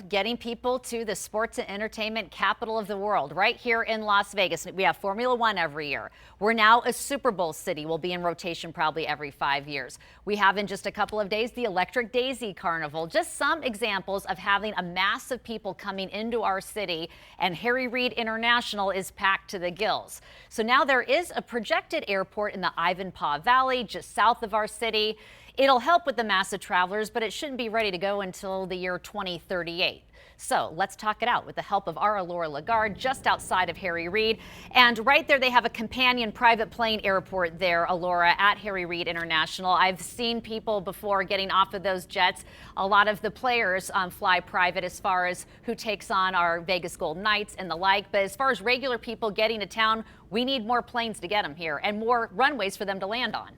Getting people to the sports and entertainment capital of the world right here in Las Vegas. We have Formula One every year. We're now a Super Bowl city. We'll be in rotation probably every 5 years. We have in just a couple of days the Electric Daisy Carnival. Just some examples of having a mass of people coming into our city, and Harry Reid International is packed to the gills. So now there is a projected airport in the Ivanpah Valley just south of our city. It'll help with the mass of travelers, but it shouldn't be ready to go until the year 2038. So let's talk it out with the help of our Alora Lagarde just outside of Harry Reid. And right there, they have a companion private plane airport there, Alora, at Harry Reid International. I've seen people before getting off of those jets. A lot of the players fly private as far as who takes on our Vegas Golden Knights and the like. But as far as regular people getting to town, we need more planes to get them here and more runways for them to land on.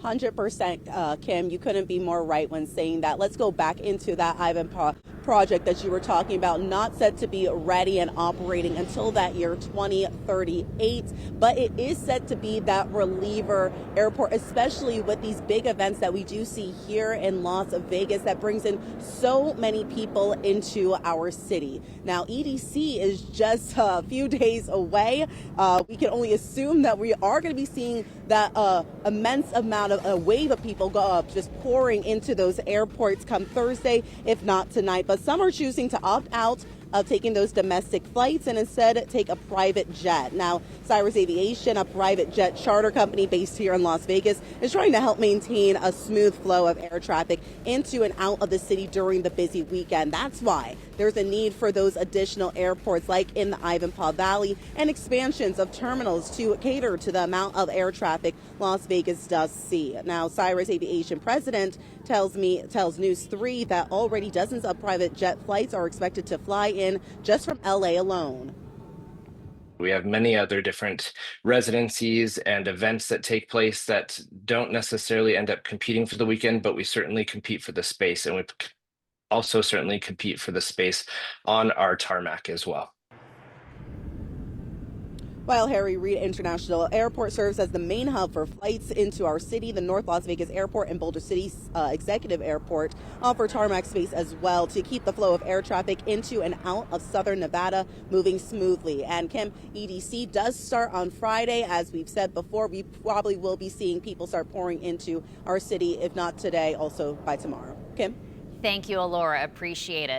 100%, Kim, you couldn't be more right when saying that. Let's go back into that Ivanpah project that you were talking about, not set to be ready and operating until that year 2038, but it is set to be that reliever airport, especially with these big events that we do see here in Las Vegas that brings in so many people into our city. Now, EDC is just a few days away. We can only assume that we are going to be seeing that immense amount of a wave of people go up, just pouring into those airports come Thursday, if not tonight. But some are choosing to opt out of taking those domestic flights and instead take a private jet. Now, Cirrus Aviation, a private jet charter company based here in Las Vegas, is trying to help maintain a smooth flow of air traffic into and out of the city during the busy weekend. That's why there's a need for those additional airports like in the Ivanpah Valley and expansions of terminals to cater to the amount of air traffic Las Vegas does see. Now, Cirrus Aviation president tells News 3 that already dozens of private jet flights are expected to fly in just from LA alone. We have many other different residencies and events that take place that don't necessarily end up competing for the weekend, but we certainly compete for the space, and we also certainly compete for the space on our tarmac as well. While Harry Reid International Airport serves as the main hub for flights into our city, the North Las Vegas Airport and Boulder City's Executive Airport offer tarmac space as well to keep the flow of air traffic into and out of southern Nevada moving smoothly. And Kim, EDC does start on Friday. As we've said before, we probably will be seeing people start pouring into our city, if not today, also by tomorrow. Kim? Thank you, Alora. Appreciate it.